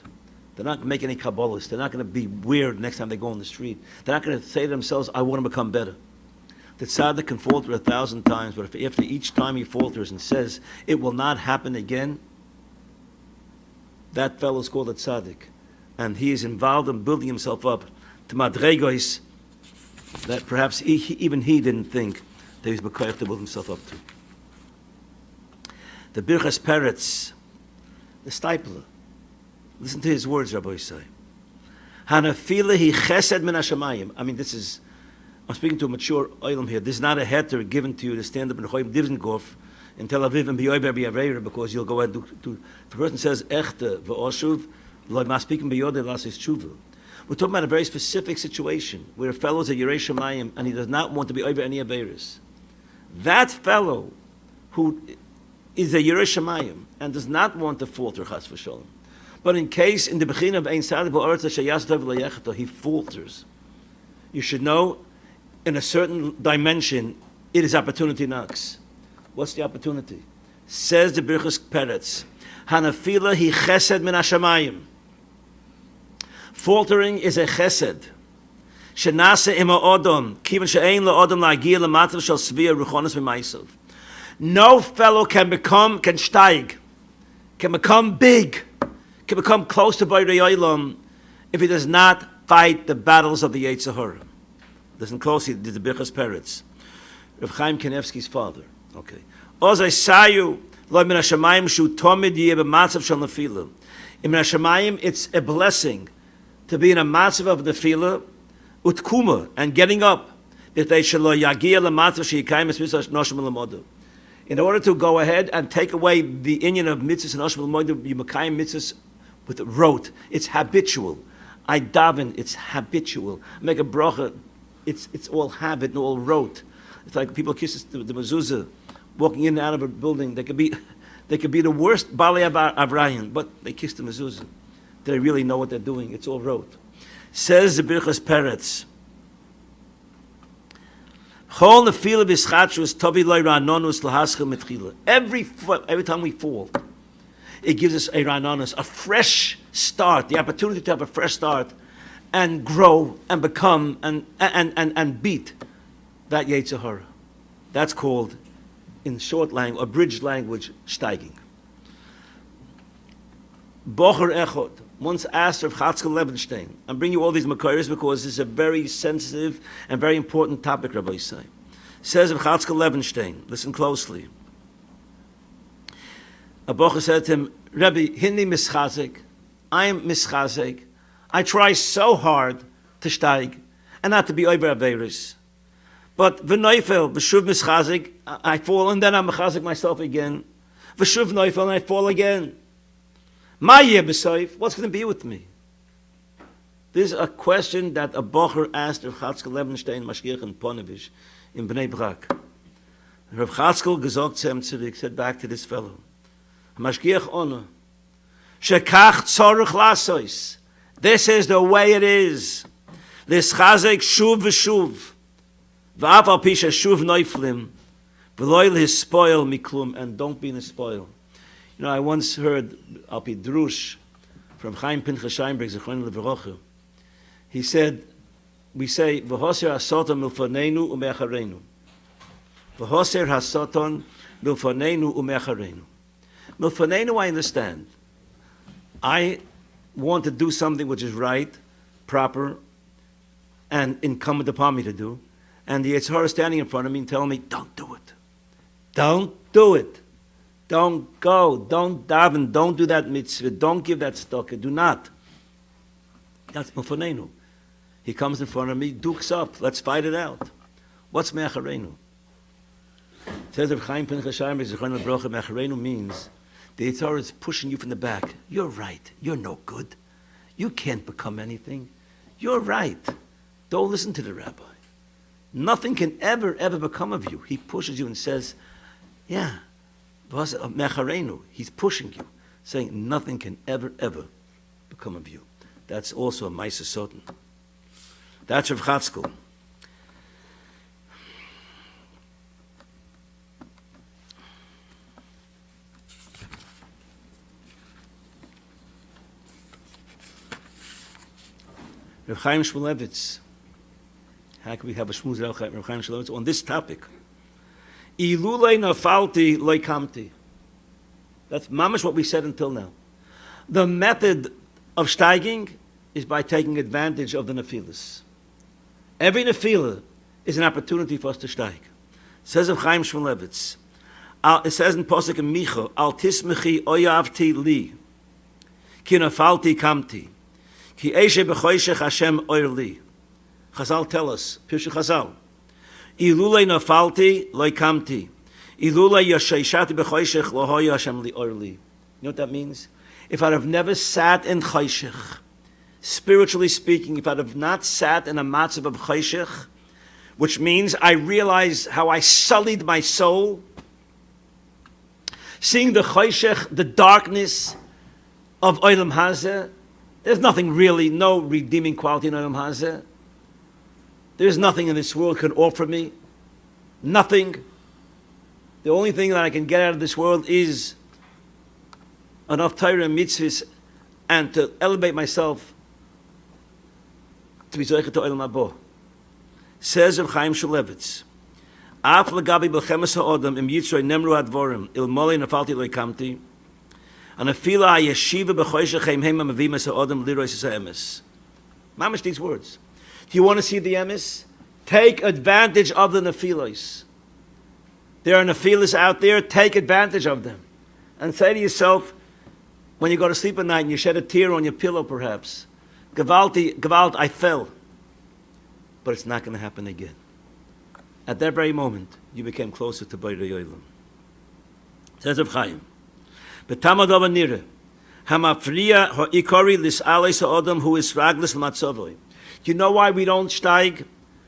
They're not going to make any Kabbalahs. They're not going to be weird next time they go on the street. They're not going to say to themselves, I want to become better. The tzaddik can falter 1,000 times, but if after each time he falters and says, it will not happen again, that fellow is called a tzaddik. And he is involved in building himself up to madregos that perhaps even he didn't think that he was bekoyach to build himself up to. The Birchas Peretz, the stipul. Listen to his words, Rabbi Yisai. Hanafila hi chesed min hashamayim. I mean, I'm speaking to a mature oilam here. This is not a heter given to you to stand up in Choyim Divzengorf in Tel Aviv and be oiber b'yaveira because you'll go ahead and do. If the person says echte v'oshuv, lo ma speaking b'yodeh lasis tshuva. We're talking about a very specific situation where a fellow is a Yerei Shemayim and he does not want to be over any Averis. That fellow who is a Yerei Shemayim and does not want to falter Chas v'Sholem, but in case in the Bechin of Ein Sadic Ba'aretz Sheyas Tov L'Yechato he falters, you should know in a certain dimension it is opportunity knocks. What's the opportunity? Says the Birchas Peretz, Hanafila hi chesed min hashamayim. Faltering is a chesed. Shenase ima odom, kiven she'ein la'odom la'agir l'matzav shel svia ruchonis v'maisav. No fellow can steig, can become big, can become close to Borei Olam if he does not fight the battles of the Yetzer Hara. Listen closely to the Birchas Peretz. Rav Chaim Kanevsky's father. Okay. Ozai sayu lo min hashamayim shu tomid yeh b'matzav shel nefila. In min hashamayim, it's a blessing to be in a matzav of nefila, utkuma, and getting up. In order to go ahead and take away the inyan of mitzvahs and oshim l'modim, you makayim mitzvahs with rote. It's habitual. I daven, it's habitual. Make a bracha it's all habit and all rote. It's like people kiss the mezuzah, walking in and out of a building. They could be the worst Balei Avrayim, but they kiss the mezuzah. Do they really know what they're doing? It's all rote. Says the Birchas Peretz. Every time we fall, it gives us a rananus, a fresh start, the opportunity to have a fresh start and grow and become and beat that Yetzer Hara. That's called, in short language, abridged language, steiging. Bocher Echod once asked Rav Chatzkel Levenstein, I'm bringing you all these Makairis because this is a very sensitive and very important topic, Rabbi Yisai. Says Rav Chatzkel Levenstein, listen closely. A Bocher said to him, Rabbi, Hindi mischazik, I am mischazik. I try so hard to steig and not to be over Averis. But v'noifel, v'shuv mischazik, I fall and then I'm mechazik myself again. V'shuv noifel and I fall again. My b'soif, what's going to be with me? This is a question that a Bocher asked Rav Chatzkel Levenstein, Mashgiach and Ponevish in Bnei Brak. Rav Chatzkel gesagt zu ihm zurück, said back to this fellow, Mashgiach Ono, shekach tzorich lasois. This is the way it is. L'schazek shuv v'shuv. V'af al pisha shuv noiflim. V'loy l'hispoil miklum. And don't be in a spoil. You know, I once heard Alpi Drush from Chaim Pinchas Scheinberg, Zechron Leverocha. He said, we say, V'hoser hasoton milfonenu u'me'acharenu. V'hoser hasoton milfonenu u'me'acharenu. Milfonenu, I understand. I want to do something which is right, proper, and incumbent upon me to do. And the Yetzer Hara is standing in front of me and telling me, don't do it. Don't do it. Don't go, don't daven, don't do that mitzvah, don't give that tzedakah, do not. That's Milfonenu. He comes in front of me, dukes up, let's fight it out. What's Me'acharenu? It says of Chaim Pinchas Scheinberg, Zechron Leverocha, Me'acharenu means the Yetzer Hara is pushing you from the back. You're right, you're no good. You can't become anything. You're right. Don't listen to the rabbi. Nothing can ever become of you. He pushes you and says, yeah, he's pushing you, saying nothing can ever become of you. That's also a Ma'aser Soten. That's Rav Chatzkel. Rav Chaim Shmulevitz. How can we have a Shmuz Rav Chaim Shmulevitz on this topic? Ilulei nafalti loikamti. That's mamash what we said until now. The method of steiging is by taking advantage of the nefilas. Every nefila is an opportunity for us to steig. Says of Chaim Shmulevitz. It says in Posuk in Micha, Al tismechi oyavti li, ki nafalti kamti, ki eshe b'choshech Hashem oir li. Chazal tell us, Pirshu Chazal, Ilulei nafalti loikamti. Ilulei yashaishati b'choshech lo hoya Hashem li or li. You know what that means? If I'd have never sat in choshech, spiritually speaking, if I'd have not sat in a matzav of choshech, which means I realize how I sullied my soul, seeing the choshech, the darkness of Olam Hazeh, there's nothing really, no redeeming quality in Olam Hazeh. There's nothing in this world can offer me. Nothing. The only thing that I can get out of this world is enough Torah and mitzvahs and to elevate myself to be zoicha to Olam Haba. Says Rav Chaim Shmulevitz, Af legabi b'chemes ha'odam im yitzroi nemru hadvorim il molei nafalti loikamti and afila hayeshiva b'choshech heim heim ha'mavim es ha'odam lirois es ha'emes. Mamish these words. Do you want to see the emes? Take advantage of the nefilos. There are nefilos out there, take advantage of them. And say to yourself, when you go to sleep at night and you shed a tear on your pillow perhaps, Gewalt, I fell. But it's not going to happen again. At that very moment, you became closer to Borei Olam. Says Rav Chaim, B'tamad ava nira, hamafriya ha'ikori lis'alei sa'odam hu is raglis l'matzovoi. Do you know why we don't steig?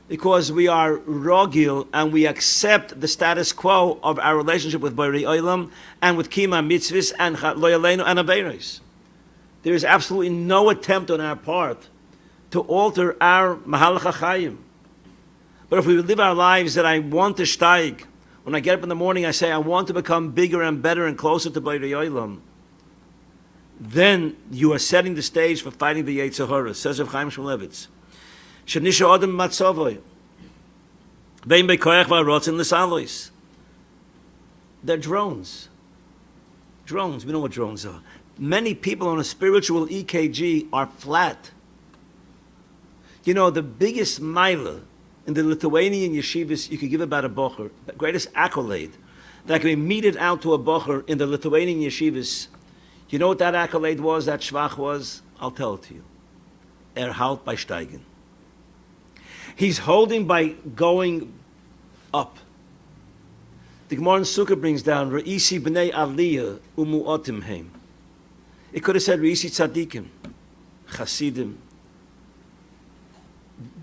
because we are rogil and we accept the status quo of our relationship with Borei Olam and with Kima Mitzvahs and Lo Yaleinu and Averos. There is absolutely no attempt on our part to alter our Mahalach HaChayim. But if we live our lives that I want to steig, when I get up in the morning I say I want to become bigger and better and closer to Borei Olam, then you are setting the stage for fighting the Yetzer Hara. Says Rav Chaim Shmulevitz. Shenisha Adam Matzavoy. Vein Bekoyach Varotzin L'Salois. They're drones. Drones, we know what drones are. Many people on a spiritual EKG are flat. You know, the biggest milah in the Lithuanian yeshivas you could give about a bocher, the greatest accolade that can be meted out to a bocher in the Lithuanian yeshivas, you know what that accolade was, that shvach was? I'll tell it to you. Halt by steigen. He's holding by going up. The Gemara in Sukkah brings down, Re'isi Bnei Aliyah Umu'otim Heim. It could have said Re'isi Tzadikim, Chasidim,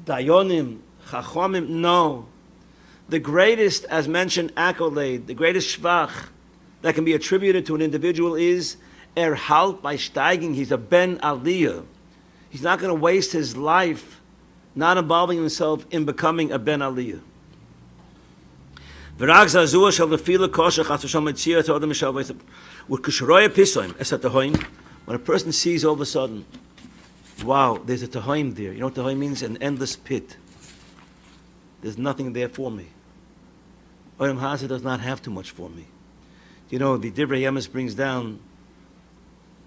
Dayonim, Chachomim. No. The greatest, as mentioned, accolade, the greatest shvach that can be attributed to an individual is halt by steiging. He's a Ben Aliyah. He's not going to waste his life not involving himself in becoming a Ben Aliyah. When a person sees all of a sudden, wow, there's a tahaim there. You know what tahaim means? An endless pit. There's nothing there for me. Olam Hazeh does not have too much for me. You know, the Divrei Yemes brings down,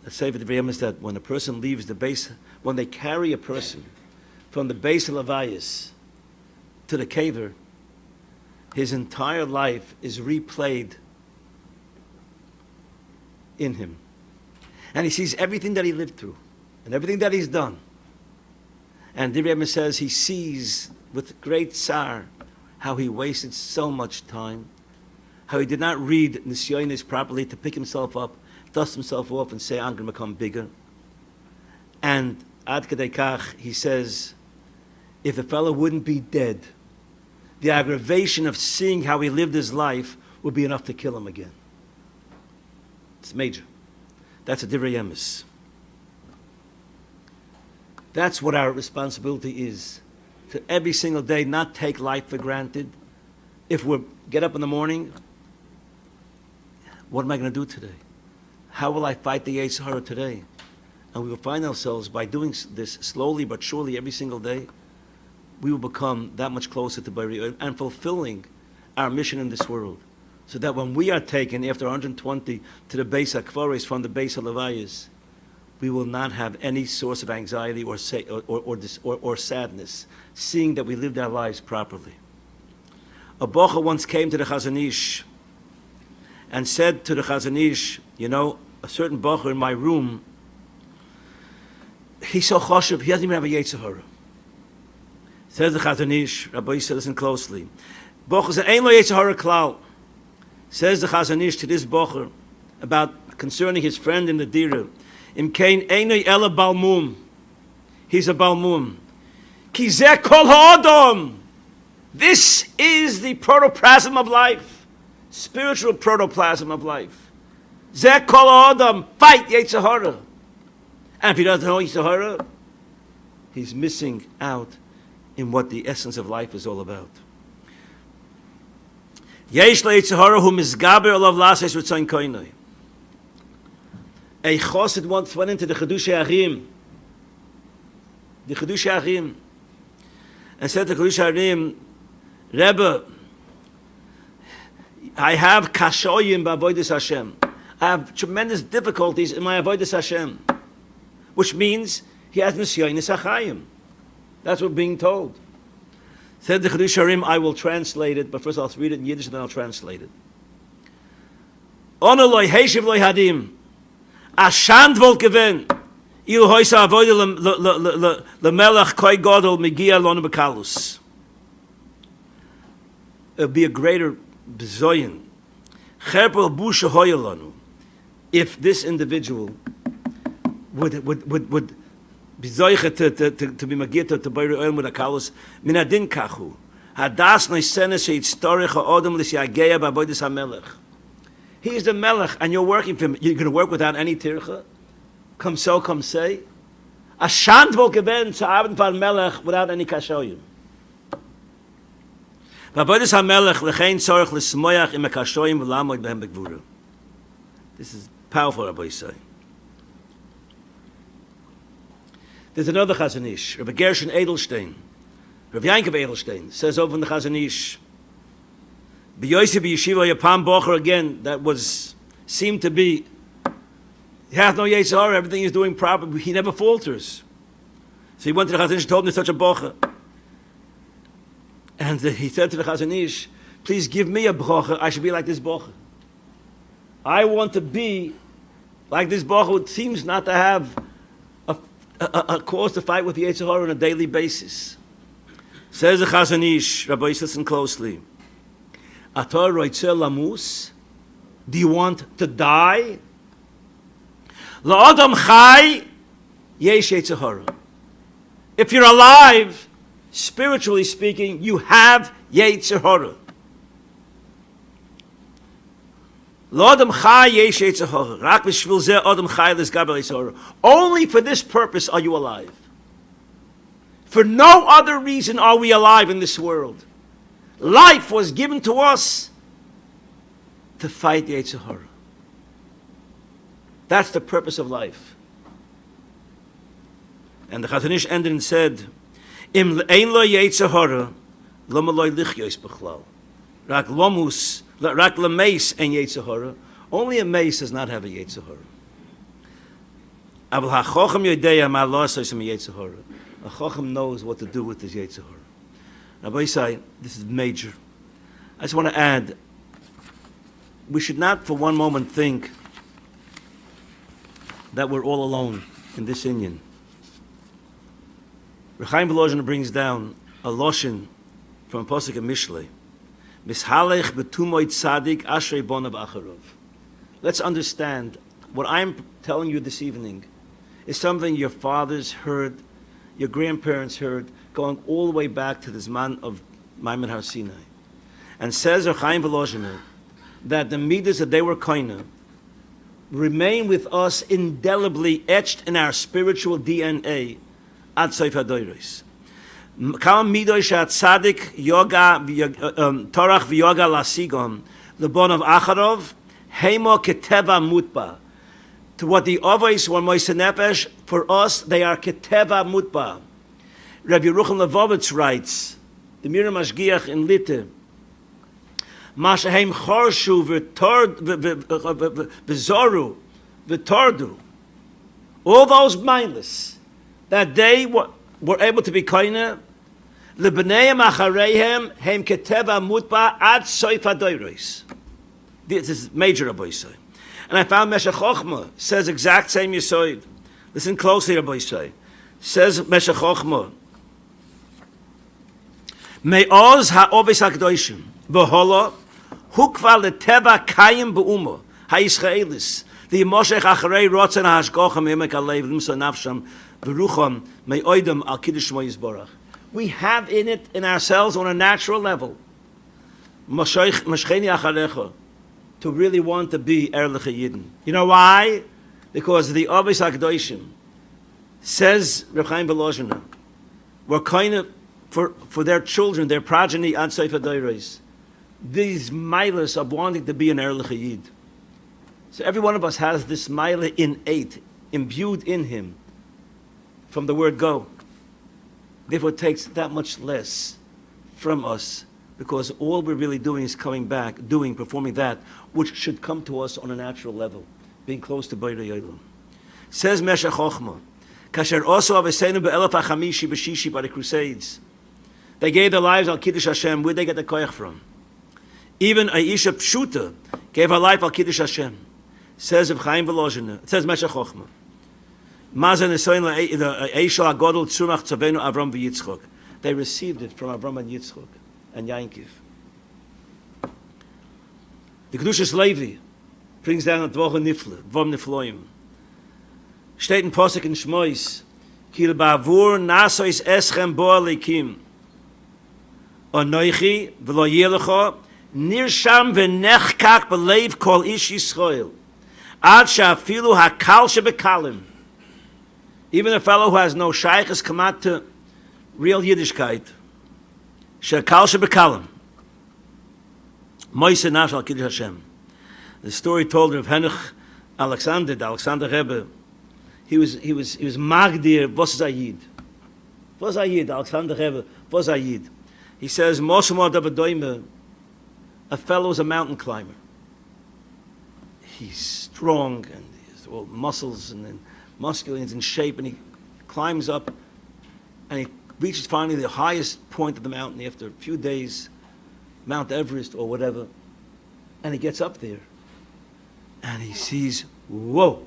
let's say for the Divrei Yemes, that when a person leaves the base, when they carry a person from the base of Levayas to the caver, his entire life is replayed in him. And he sees everything that he lived through and everything that he's done. And Divrei Yemes says he sees with great tsar how he wasted so much time, how he did not read Nisyonis properly to pick himself up, dust himself off and say, I'm going to become bigger. And Ad Kedei Kach, he says, if the fellow wouldn't be dead, the aggravation of seeing how he lived his life would be enough to kill him again. It's major. That's a Divrei Yemes. That's what our responsibility is. To every single day not take life for granted. If we get up in the morning, what am I going to do today? How will I fight the Yetzer Hara today? And we will find ourselves, by doing this slowly but surely every single day, we will become that much closer to Borei and fulfilling our mission in this world. So that when we are taken after 120 to the base of Kvaris from the base of Levayas, we will not have any source of anxiety or sadness, seeing that we lived our lives properly. A bocha once came to the Chazon Ish and said to the Chazon Ish, you know, a certain bocha in my room, he's so choshev, he doesn't even have a Yetzer Hara. Says the Chazon Ish, Rabbi said, listen closely. Bocha said, ain't lo Yetzer Hara klal. Says the Chazon Ish to this bocha about concerning his friend in the Dira. Im kein einoi ela balmum. He's a balmum. Ki zeh kol ha'adam. This is the protoplasm of life. Spiritual protoplasm of life. Zeh kol ha'adam. Fight Yetzer Hara. And if he doesn't know Yetzer Hara, he's missing out in what the essence of life is all about. Yesh le'Yetzer Hara hu mizgaber olav lases ritzayin koinoi. A chassid once went into the Chiddushei Achim, and said to Chiddushei Achim, Rebbe, I have kashoyim b'avodas Hashem. I have tremendous difficulties in my avodas Hashem, which means he has nisyonis achayim. That's what we're being told. Said the Chiddushei Achim, I will translate it, but first I'll read it in Yiddish and then I'll translate it. Ono loy heishiv loy hadim. A shandvol gewen il hoysa avoid le melach koi godol megia lon bekalus. It'll be a greater bezoyin. Cherpel busha hoyelanu. If this individual would Bizoiche to be magir to Beirei Olam with a kalos min adin kachu. Hadas noisenes sheitztorich ha'odom l'syageya b'avodas hamelech. He's the melech, and you're working for him. You're going to work without any tircha? Come so, come say. A shant will gewen zu arbeiten für melech without any kashoyim. B'avodas hamelech lechein tzorich l'smoyach im kashoyim v'lamoid behem begvura. This is powerful, Rabbi say. There's another Chazon Ish, Rabbi Gershon Edelstein, Rabbi Yankov Edelstein, says over in the Chazon Ish, B'yoyse b'yeshiva yapam bocher again, that seemed to be, he hath no yetzer hara, everything he's doing properly, he never falters. So he went to the Chazon Ish and told him there's such a bocher. And he said to the Chazon Ish, please give me a bocher, I should be like this bocher. I want to be like this bocher who seems not to have a cause to fight with the Yetzer Hara on a daily basis. Says the Chazon Ish, Rabbi, listen closely. Atar roitze lamus? Do you want to die? La'adam chai yesh Yetzer Hara. If you're alive, spiritually speaking, you have Yetzer Hara. Only for this purpose are you alive. For no other reason are we alive in this world. Life was given to us to fight Yetzer Hara. That's the purpose of life. And the Chazon Ish ended and said, Im ein lo Yetzer Hara, lama lo lichyos b'chlal. Rak lomus, rak lemeis en Yetzer Hara. Only a mace does not have a Yetzer Hara. Aval ha'chochem yodeya ma lo asosim Yetzer Hara. A chochem knows what to do with his Yetzer Hara. Rabbi say, this is major. I just want to add, we should not for one moment think that we're all alone in this Inyan. Rechaim Volozhin brings down a loshin from a pasuk in Mishlei. Mishalech betumoid sadic ashrei bonav acharov. Let's understand what I'm telling you this evening is something your fathers heard, your grandparents heard, going all the way back to this man of Maimon Har Sinai. And says Rechaim Volozhin that the midas that they were koina remain with us indelibly etched in our spiritual DNA ad soif hadoros. Kam midoy shat sadic yoga torach v'yoga lasigon lebon of acharov hemo keteva mutba. To what the avos were Moshe Nefesh, for us they are keteva mutba. Rabbi Yerucham Levovitz writes, the Mira Mashgiach in Litte, Mashahem chorshu v'zoru v'tordu. All those mindless that they were able to be koine, Bnei machareihem hem keteva mutba ad soif hadoros. This is major, Rabbi say. And I found Meshech Chochma says exact same yisoid. Listen closely, Rabbi say. Says Meshech Chochma, Me'oz ha'ovis ha'kedoshim v'hola hukva leteva kayim be'uma ha'yisraelis v'yimoshech acharei rotzen ha'ashgocha me'emek alev l'msa nafsham v'rucham me'oidem al kiddush shmo yisborach. We have in it, in ourselves, on a natural level, Moshcheni acharecha, to really want to be Erlich Yidden. You know why? Because the Avis HaKadoshim says, Reb Chaim Volozhin, were kind of, for their children, their progeny, ad soif hadoros, these milas of wanting to be an Erlich Yid. So every one of us has this mila innate, imbued in him, from the word go. Therefore, it takes that much less from us, because all we're really doing is coming back, performing that which should come to us on a natural level, being close to Beirei Olam. Says Meshech Chochma, Kasher also Avesenu be'elef ha'chamishi b'shishi by the Crusades. They gave their lives al Kiddush Hashem. Where'd they get the koyach from? Even Aisha Pshuta gave her life al Kiddush Hashem. Says Reb Chaim Volozhin. It says Meshech Chochma. They received it from Avram and Yitzchok and Yankov. The Kedushas Levi brings down a Dvocha Nifle, Vom Nifloim. Steht in Posek in Shmois, Kil ba'avur nasois eschem bo alikim. Onoichi v'lo yelecho nirsham v'nechkak b'leiv kol ish Yisrael. Ad she'afilu hakal shebekalim. Even a fellow who has no shaykhs come out to real Yiddishkeit. She'akal shebekalim. Moise nafsh al kiddush Hashem. The story told of Henoch Alexander, the Alexander Rebbe. He was Magdir, was Zayid. Was Zayid, Alexander Rebbe, was Zayid. He says, Moshe Scheinerman, a fellow is a mountain climber. He's strong and he has all muscles and then muscular and he's in shape and he climbs up and he reaches finally the highest point of the mountain after a few days, Mount Everest or whatever, and he gets up there and he sees, whoa,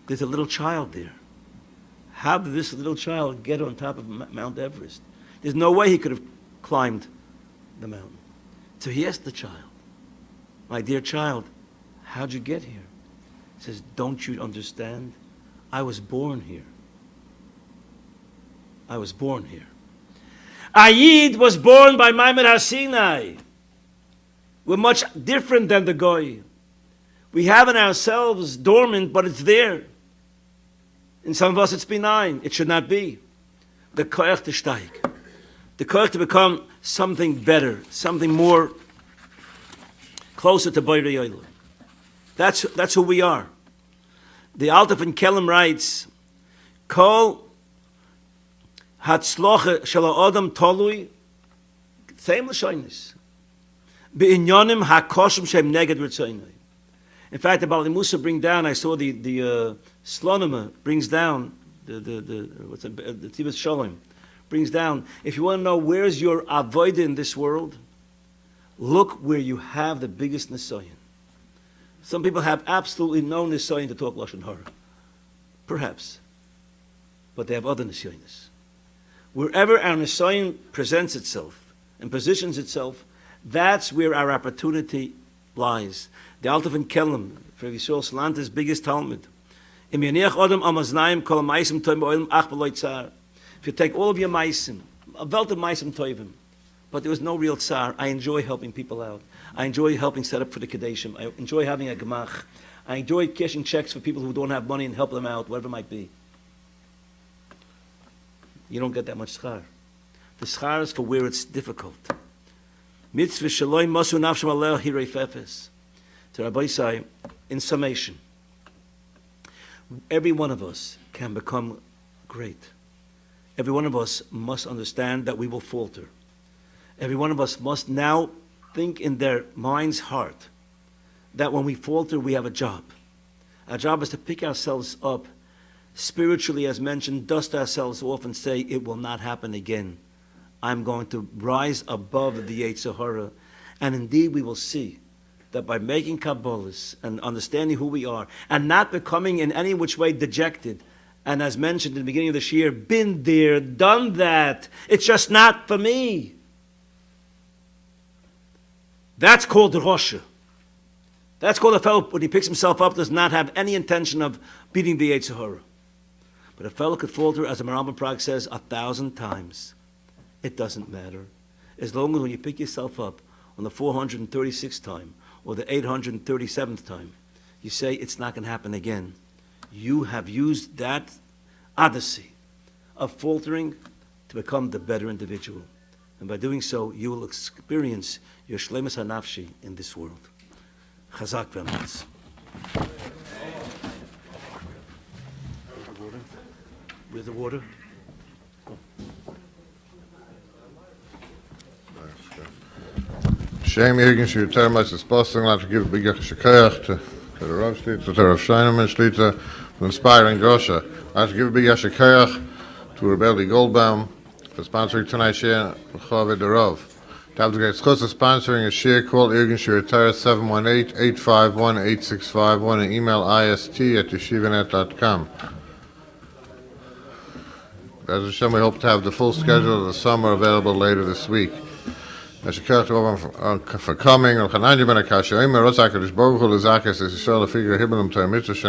there's a little child there. How did this little child get on top of Mount Everest? There's no way he could have climbed the mountain. So he asked the child, my dear child, how'd you get here? He says, don't you understand? I was born here. I was born here. Ayid was born by Maimon HaSinai. We're much different than the Goy. We have in ourselves dormant, but it's there. In some of us it's benign. It should not be. The koach to steig. The koach to become something better, something more closer to Borei Olam. That's who we are. The Alter von Kelm writes, Kol hatzloche shel ha'adam tolui, same l'shonis, be'inyonim ha'koshim shem neged ritzonai. In fact, the Rabbi Moshe brings down, I saw the Slonima brings down, the Tivus Shalom brings down, if you want to know where's your avodah in this world, look where you have the biggest nisayon. Some people have absolutely no nisayon to talk Lashon Hara. Perhaps. But they have other nisayonis. Wherever our nisayon presents itself and positions itself, that's where our opportunity lies. The Alter von Kelm, for Yisrael Salanta's biggest Talmud. If you take all of your maisim, a belt of maisim toivim, but there was no real tsar. I enjoy helping people out. I enjoy helping set up for the Kadeshim. I enjoy having a gemach. I enjoy cashing checks for people who don't have money and help them out, whatever it might be. You don't get that much schar. The schar is for where it's difficult. Mitzvah shaloi masu nafsham aleh hirei fefes. To Rabbi Isai, in summation, every one of us can become great. Every one of us must understand that we will falter. Every one of us must now think in their mind's heart that when we falter, we have a job. Our job is to pick ourselves up spiritually, as mentioned, dust ourselves off and say, it will not happen again. I'm going to rise above the Yetzer Hara. And indeed, we will see that by making Kabbalahs and understanding who we are and not becoming in any which way dejected, and as mentioned in the beginning of this year, been there, done that, it's just not for me. That's called Rosha. That's called a fellow, when he picks himself up, does not have any intention of beating the Yetzer Hara. But a fellow could falter, as the Maram Prague says, 1,000 times. It doesn't matter. As long as when you pick yourself up on the 436th time or the 837th time, you say it's not going to happen again. You have used that odyssey of faltering to become the better individual. And by doing so, you will experience your shleimus hanafshi in this world. Chazak v'amatz. Where's the water? Shem Irgin Shuter Mas is posting like to give a big shekayach to the Rav Shlita, to the Rav Scheinerman Shlita, for inspiring Grosha. I'd like to give a big shekayach to Rebelli Goldbaum for sponsoring tonight's share Chaved the Rav. To have the great schos of sponsoring a share, call Irgin Shuter 718-851-8651 and email ist@yeshivanet.com. As Hashem, we hope to have the full schedule of the summer available later this week. For coming,